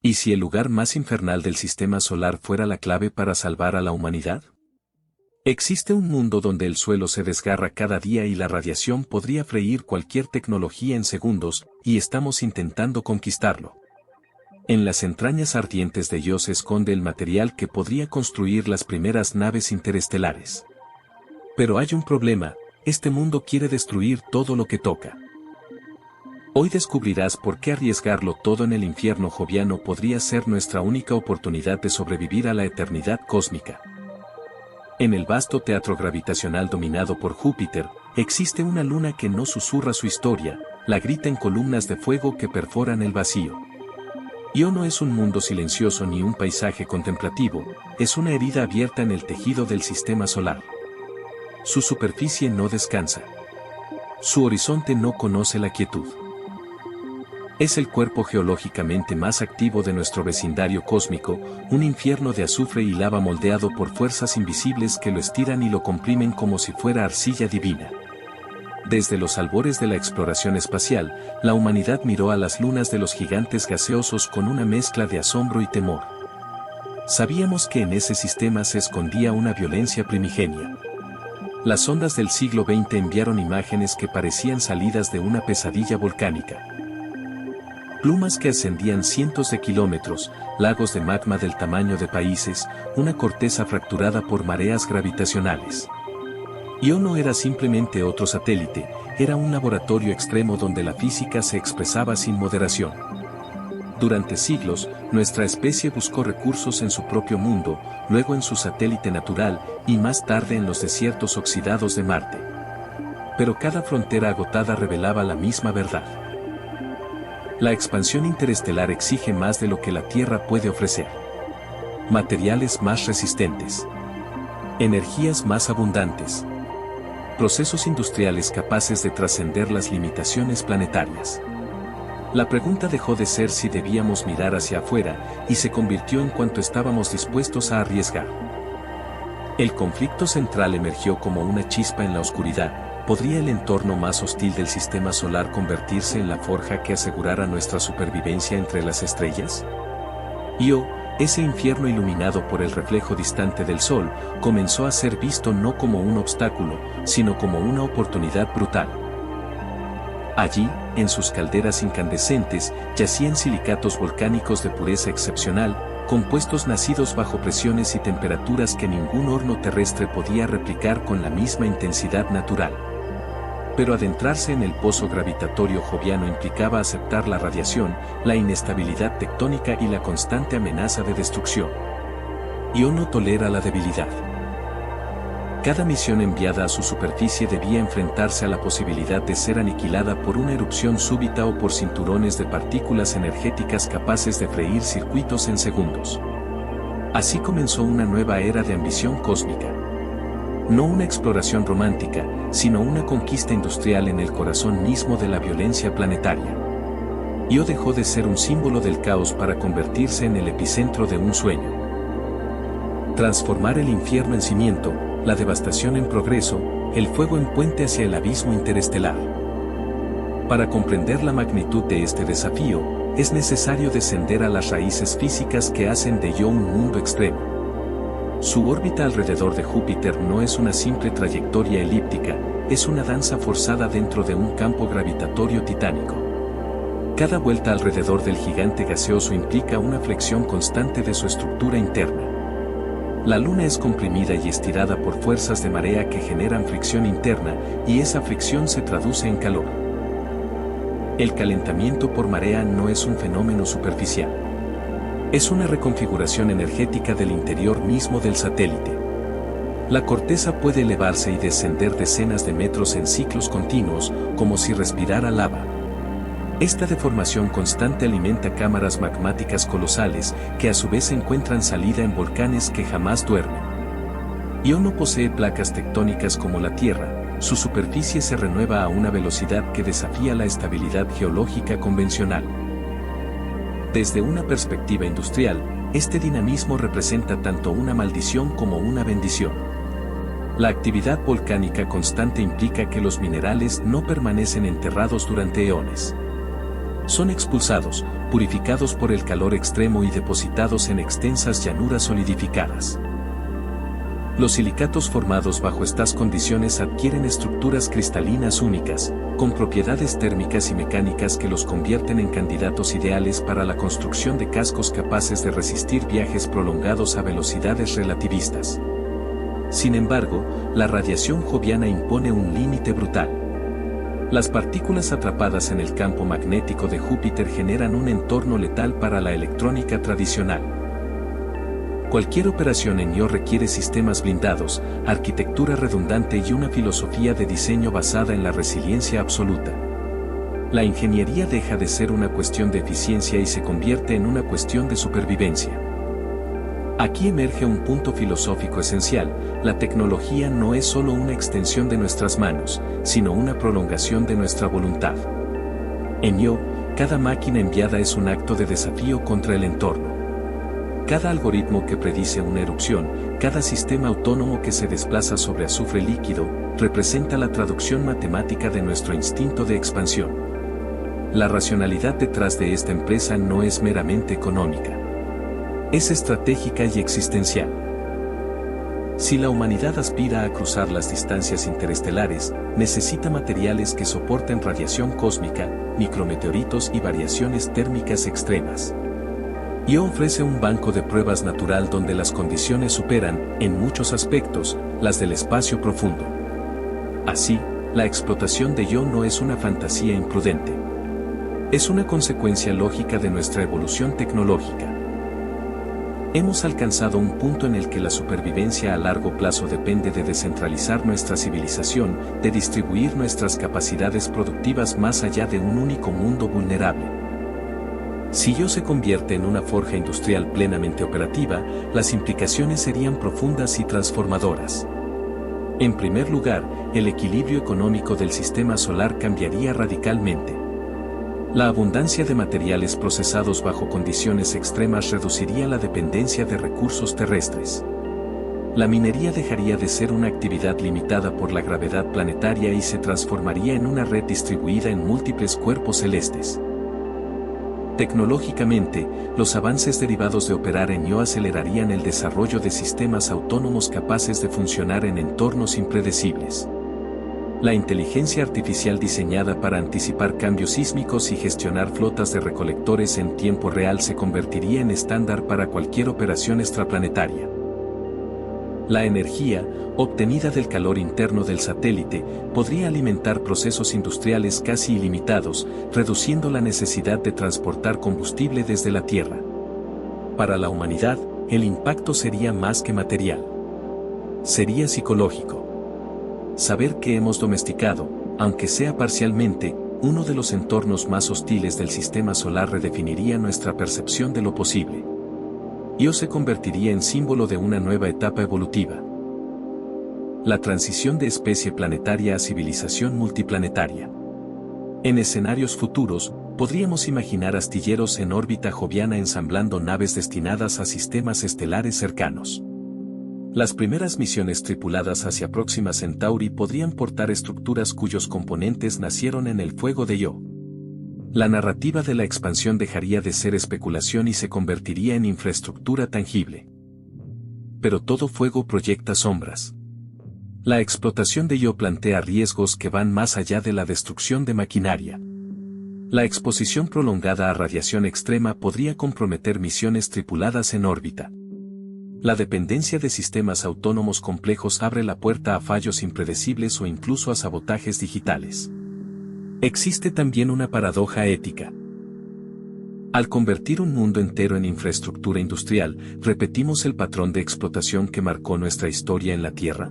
¿Y si el lugar más infernal del sistema solar fuera la clave para salvar a la humanidad? Existe un mundo donde el suelo se desgarra cada día y la radiación podría freír cualquier tecnología en segundos, y estamos intentando conquistarlo. En las entrañas ardientes de Dios se esconde el material que podría construir las primeras naves interestelares. Pero hay un problema, este mundo quiere destruir todo lo que toca. Hoy descubrirás por qué arriesgarlo todo en el infierno joviano podría ser nuestra única oportunidad de sobrevivir a la eternidad cósmica. En el vasto teatro gravitacional dominado por Júpiter, existe una luna que no susurra su historia, la grita en columnas de fuego que perforan el vacío. Io no es un mundo silencioso ni un paisaje contemplativo, es una herida abierta en el tejido del sistema solar. Su superficie no descansa. Su horizonte no conoce la quietud. Es el cuerpo geológicamente más activo de nuestro vecindario cósmico, un infierno de azufre y lava moldeado por fuerzas invisibles que lo estiran y lo comprimen como si fuera arcilla divina. Desde los albores de la exploración espacial, la humanidad miró a las lunas de los gigantes gaseosos con una mezcla de asombro y temor. Sabíamos que en ese sistema se escondía una violencia primigenia. Las ondas del siglo XX enviaron imágenes que parecían salidas de una pesadilla volcánica. Plumas que ascendían cientos de kilómetros, lagos de magma del tamaño de países, una corteza fracturada por mareas gravitacionales. Io no era simplemente otro satélite, era un laboratorio extremo donde la física se expresaba sin moderación. Durante siglos, nuestra especie buscó recursos en su propio mundo, luego en su satélite natural, y más tarde en los desiertos oxidados de Marte. Pero cada frontera agotada revelaba la misma verdad. La expansión interestelar exige más de lo que la Tierra puede ofrecer. Materiales más resistentes. Energías más abundantes. Procesos industriales capaces de trascender las limitaciones planetarias. La pregunta dejó de ser si debíamos mirar hacia afuera, y se convirtió en cuánto estábamos dispuestos a arriesgar. El conflicto central emergió como una chispa en la oscuridad. ¿Podría el entorno más hostil del sistema solar convertirse en la forja que asegurara nuestra supervivencia entre las estrellas? Io, ese infierno iluminado por el reflejo distante del Sol, comenzó a ser visto no como un obstáculo, sino como una oportunidad brutal. Allí, en sus calderas incandescentes, yacían silicatos volcánicos de pureza excepcional, compuestos nacidos bajo presiones y temperaturas que ningún horno terrestre podía replicar con la misma intensidad natural. Pero adentrarse en el pozo gravitatorio joviano implicaba aceptar la radiación, la inestabilidad tectónica y la constante amenaza de destrucción. Io no tolera la debilidad. Cada misión enviada a su superficie debía enfrentarse a la posibilidad de ser aniquilada por una erupción súbita o por cinturones de partículas energéticas capaces de freír circuitos en segundos. Así comenzó una nueva era de ambición cósmica. No una exploración romántica, sino una conquista industrial en el corazón mismo de la violencia planetaria. Io dejó de ser un símbolo del caos para convertirse en el epicentro de un sueño. Transformar el infierno en cimiento, la devastación en progreso, el fuego en puente hacia el abismo interestelar. Para comprender la magnitud de este desafío, es necesario descender a las raíces físicas que hacen de Io un mundo extremo. Su órbita alrededor de Júpiter no es una simple trayectoria elíptica, es una danza forzada dentro de un campo gravitatorio titánico. Cada vuelta alrededor del gigante gaseoso implica una flexión constante de su estructura interna. La Luna es comprimida y estirada por fuerzas de marea que generan fricción interna, y esa fricción se traduce en calor. El calentamiento por marea no es un fenómeno superficial. Es una reconfiguración energética del interior mismo del satélite. La corteza puede elevarse y descender decenas de metros en ciclos continuos, como si respirara lava. Esta deformación constante alimenta cámaras magmáticas colosales, que a su vez encuentran salida en volcanes que jamás duermen. Io no posee placas tectónicas como la Tierra, su superficie se renueva a una velocidad que desafía la estabilidad geológica convencional. Desde una perspectiva industrial, este dinamismo representa tanto una maldición como una bendición. La actividad volcánica constante implica que los minerales no permanecen enterrados durante eones. Son expulsados, purificados por el calor extremo y depositados en extensas llanuras solidificadas. Los silicatos formados bajo estas condiciones adquieren estructuras cristalinas únicas, con propiedades térmicas y mecánicas que los convierten en candidatos ideales para la construcción de cascos capaces de resistir viajes prolongados a velocidades relativistas. Sin embargo, la radiación joviana impone un límite brutal. Las partículas atrapadas en el campo magnético de Júpiter generan un entorno letal para la electrónica tradicional. Cualquier operación en Io requiere sistemas blindados, arquitectura redundante y una filosofía de diseño basada en la resiliencia absoluta. La ingeniería deja de ser una cuestión de eficiencia y se convierte en una cuestión de supervivencia. Aquí emerge un punto filosófico esencial: la tecnología no es solo una extensión de nuestras manos, sino una prolongación de nuestra voluntad. En Io, cada máquina enviada es un acto de desafío contra el entorno. Cada algoritmo que predice una erupción, cada sistema autónomo que se desplaza sobre azufre líquido, representa la traducción matemática de nuestro instinto de expansión. La racionalidad detrás de esta empresa no es meramente económica. Es estratégica y existencial. Si la humanidad aspira a cruzar las distancias interestelares, necesita materiales que soporten radiación cósmica, micrometeoritos y variaciones térmicas extremas. Io ofrece un banco de pruebas natural donde las condiciones superan, en muchos aspectos, las del espacio profundo. Así, la explotación de Io no es una fantasía imprudente. Es una consecuencia lógica de nuestra evolución tecnológica. Hemos alcanzado un punto en el que la supervivencia a largo plazo depende de descentralizar nuestra civilización, de distribuir nuestras capacidades productivas más allá de un único mundo vulnerable. Si Io se convierte en una forja industrial plenamente operativa, las implicaciones serían profundas y transformadoras. En primer lugar, el equilibrio económico del sistema solar cambiaría radicalmente. La abundancia de materiales procesados bajo condiciones extremas reduciría la dependencia de recursos terrestres. La minería dejaría de ser una actividad limitada por la gravedad planetaria y se transformaría en una red distribuida en múltiples cuerpos celestes. Tecnológicamente, los avances derivados de operar en Io acelerarían el desarrollo de sistemas autónomos capaces de funcionar en entornos impredecibles. La inteligencia artificial diseñada para anticipar cambios sísmicos y gestionar flotas de recolectores en tiempo real se convertiría en estándar para cualquier operación extraplanetaria. La energía, obtenida del calor interno del satélite, podría alimentar procesos industriales casi ilimitados, reduciendo la necesidad de transportar combustible desde la Tierra. Para la humanidad, el impacto sería más que material. Sería psicológico. Saber que hemos domesticado, aunque sea parcialmente, uno de los entornos más hostiles del sistema solar redefiniría nuestra percepción de lo posible. Io se convertiría en símbolo de una nueva etapa evolutiva. La transición de especie planetaria a civilización multiplanetaria. En escenarios futuros, podríamos imaginar astilleros en órbita joviana ensamblando naves destinadas a sistemas estelares cercanos. Las primeras misiones tripuladas hacia Próxima Centauri podrían portar estructuras cuyos componentes nacieron en el fuego de Io. La narrativa de la expansión dejaría de ser especulación y se convertiría en infraestructura tangible. Pero todo fuego proyecta sombras. La explotación de Io plantea riesgos que van más allá de la destrucción de maquinaria. La exposición prolongada a radiación extrema podría comprometer misiones tripuladas en órbita. La dependencia de sistemas autónomos complejos abre la puerta a fallos impredecibles o incluso a sabotajes digitales. Existe también una paradoja ética. Al convertir un mundo entero en infraestructura industrial, ¿repetimos el patrón de explotación que marcó nuestra historia en la Tierra?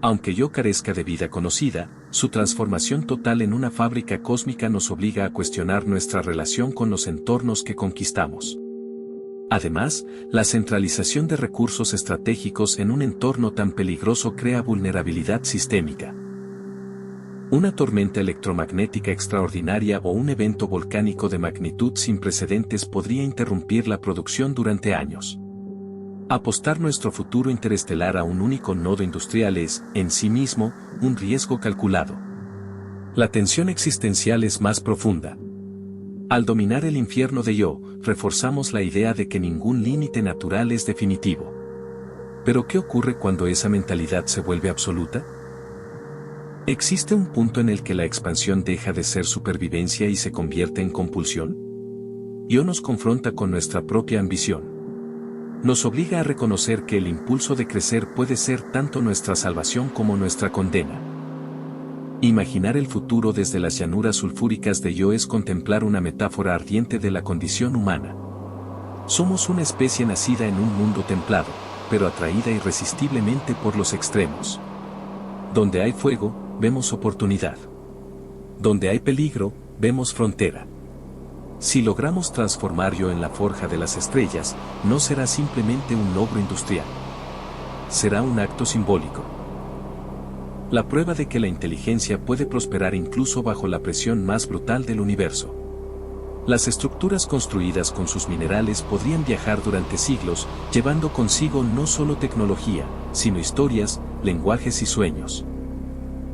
Aunque Io carezca de vida conocida, su transformación total en una fábrica cósmica nos obliga a cuestionar nuestra relación con los entornos que conquistamos. Además, la centralización de recursos estratégicos en un entorno tan peligroso crea vulnerabilidad sistémica. Una tormenta electromagnética extraordinaria o un evento volcánico de magnitud sin precedentes podría interrumpir la producción durante años. Apostar nuestro futuro interestelar a un único nodo industrial es, en sí mismo, un riesgo calculado. La tensión existencial es más profunda. Al dominar el infierno de Yo, reforzamos la idea de que ningún límite natural es definitivo. ¿Pero qué ocurre cuando esa mentalidad se vuelve absoluta? ¿Existe un punto en el que la expansión deja de ser supervivencia y se convierte en compulsión? Yo nos confronta con nuestra propia ambición. Nos obliga a reconocer que el impulso de crecer puede ser tanto nuestra salvación como nuestra condena. Imaginar el futuro desde las llanuras sulfúricas de Yo es contemplar una metáfora ardiente de la condición humana. Somos una especie nacida en un mundo templado, pero atraída irresistiblemente por los extremos. Donde hay fuego, vemos oportunidad. Donde hay peligro, vemos frontera. Si logramos transformar Yo en la forja de las estrellas, no será simplemente un logro industrial. Será un acto simbólico. La prueba de que la inteligencia puede prosperar incluso bajo la presión más brutal del universo. Las estructuras construidas con sus minerales podrían viajar durante siglos, llevando consigo no solo tecnología, sino historias, lenguajes y sueños.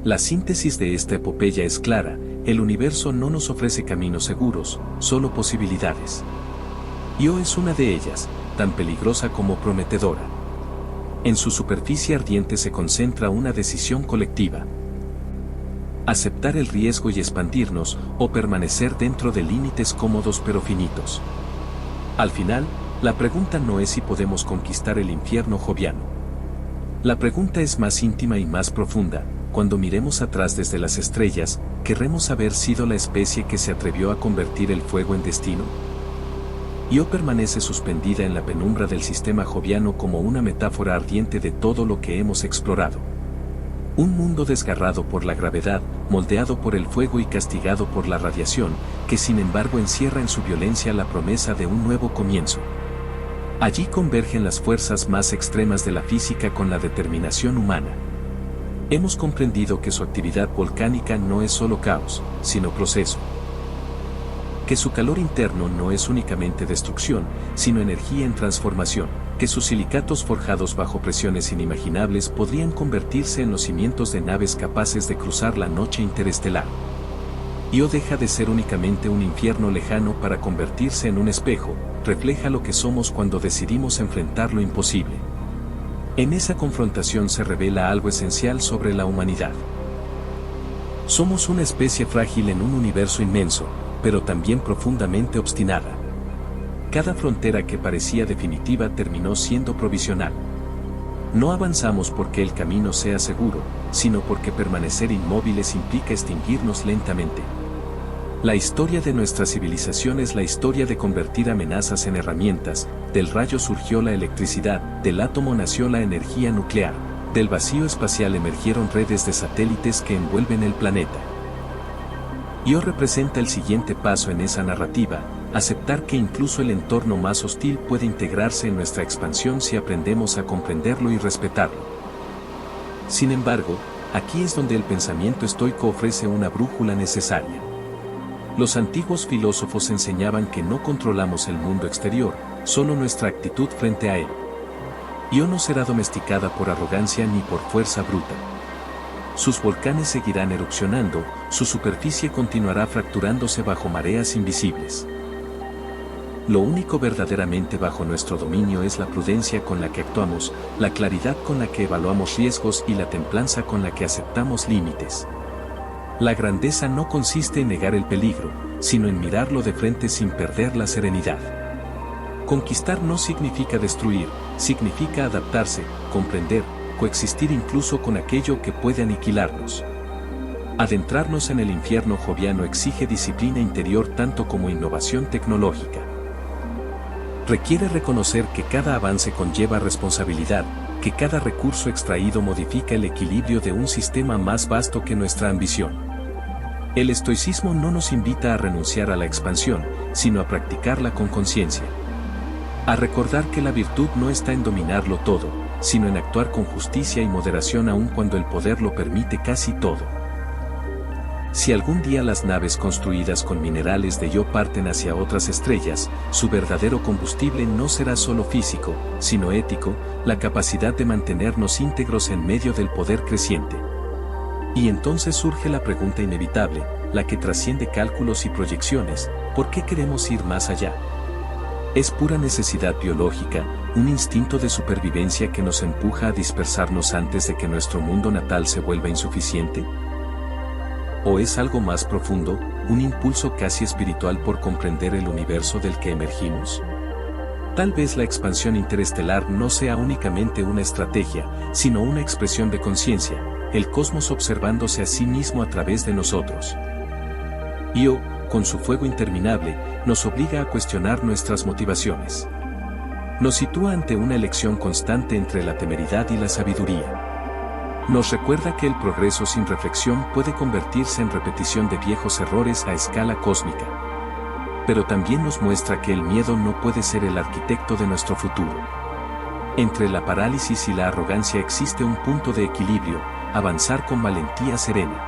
La síntesis de esta epopeya es clara: el universo no nos ofrece caminos seguros, solo posibilidades. Yo es una de ellas, tan peligrosa como prometedora. En su superficie ardiente se concentra una decisión colectiva. Aceptar el riesgo y expandirnos, o permanecer dentro de límites cómodos pero finitos. Al final, la pregunta no es si podemos conquistar el infierno joviano. La pregunta es más íntima y más profunda. Cuando miremos atrás desde las estrellas, ¿querremos haber sido la especie que se atrevió a convertir el fuego en destino? Yo permanece suspendida en la penumbra del sistema joviano como una metáfora ardiente de todo lo que hemos explorado. Un mundo desgarrado por la gravedad, moldeado por el fuego y castigado por la radiación, que sin embargo encierra en su violencia la promesa de un nuevo comienzo. Allí convergen las fuerzas más extremas de la física con la determinación humana. Hemos comprendido que su actividad volcánica no es solo caos, sino proceso. Que su calor interno no es únicamente destrucción, sino energía en transformación. Que sus silicatos forjados bajo presiones inimaginables podrían convertirse en los cimientos de naves capaces de cruzar la noche interestelar. Io deja de ser únicamente un infierno lejano para convertirse en un espejo, refleja lo que somos cuando decidimos enfrentar lo imposible. En esa confrontación se revela algo esencial sobre la humanidad. Somos una especie frágil en un universo inmenso, pero también profundamente obstinada. Cada frontera que parecía definitiva terminó siendo provisional. No avanzamos porque el camino sea seguro, sino porque permanecer inmóviles implica extinguirnos lentamente. La historia de nuestra civilización es la historia de convertir amenazas en herramientas. Del rayo surgió la electricidad, del átomo nació la energía nuclear, del vacío espacial emergieron redes de satélites que envuelven el planeta. Io representa el siguiente paso en esa narrativa: aceptar que incluso el entorno más hostil puede integrarse en nuestra expansión si aprendemos a comprenderlo y respetarlo. Sin embargo, aquí es donde el pensamiento estoico ofrece una brújula necesaria. Los antiguos filósofos enseñaban que no controlamos el mundo exterior, solo nuestra actitud frente a él. Io no será domesticada por arrogancia ni por fuerza bruta. Sus volcanes seguirán erupcionando, su superficie continuará fracturándose bajo mareas invisibles. Lo único verdaderamente bajo nuestro dominio es la prudencia con la que actuamos, la claridad con la que evaluamos riesgos y la templanza con la que aceptamos límites. La grandeza no consiste en negar el peligro, sino en mirarlo de frente sin perder la serenidad. Conquistar no significa destruir, significa adaptarse, comprender, coexistir incluso con aquello que puede aniquilarnos. Adentrarnos en el infierno joviano exige disciplina interior tanto como innovación tecnológica. Requiere reconocer que cada avance conlleva responsabilidad, que cada recurso extraído modifica el equilibrio de un sistema más vasto que nuestra ambición. El estoicismo no nos invita a renunciar a la expansión, sino a practicarla con conciencia. A recordar que la virtud no está en dominarlo todo, sino en actuar con justicia y moderación aun cuando el poder lo permite casi todo. Si algún día las naves construidas con minerales de Yo parten hacia otras estrellas, su verdadero combustible no será solo físico, sino ético, la capacidad de mantenernos íntegros en medio del poder creciente. Y entonces surge la pregunta inevitable: la que trasciende cálculos y proyecciones. ¿Por qué queremos ir más allá? ¿Es pura necesidad biológica, un instinto de supervivencia que nos empuja a dispersarnos antes de que nuestro mundo natal se vuelva insuficiente? ¿O es algo más profundo, un impulso casi espiritual por comprender el universo del que emergimos? Tal vez la expansión interestelar no sea únicamente una estrategia, sino una expresión de conciencia, el cosmos observándose a sí mismo a través de nosotros. Io, con su fuego interminable, nos obliga a cuestionar nuestras motivaciones. Nos sitúa ante una elección constante entre la temeridad y la sabiduría. Nos recuerda que el progreso sin reflexión puede convertirse en repetición de viejos errores a escala cósmica. Pero también nos muestra que el miedo no puede ser el arquitecto de nuestro futuro. Entre la parálisis y la arrogancia existe un punto de equilibrio, avanzar con valentía serena.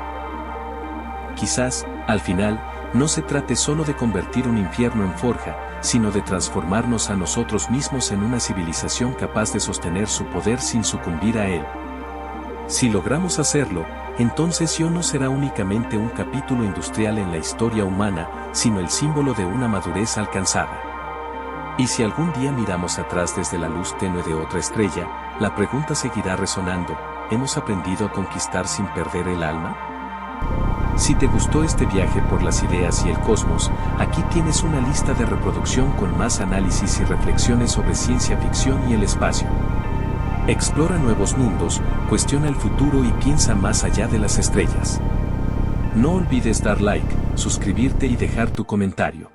Quizás, al final, no se trate solo de convertir un infierno en forja, sino de transformarnos a nosotros mismos en una civilización capaz de sostener su poder sin sucumbir a él. Si logramos hacerlo, entonces Io no será únicamente un capítulo industrial en la historia humana, sino el símbolo de una madurez alcanzada. Y si algún día miramos atrás desde la luz tenue de otra estrella, la pregunta seguirá resonando: ¿hemos aprendido a conquistar sin perder el alma? Si te gustó este viaje por las ideas y el cosmos, aquí tienes una lista de reproducción con más análisis y reflexiones sobre ciencia ficción y el espacio. Explora nuevos mundos, cuestiona el futuro y piensa más allá de las estrellas. No olvides dar like, suscribirte y dejar tu comentario.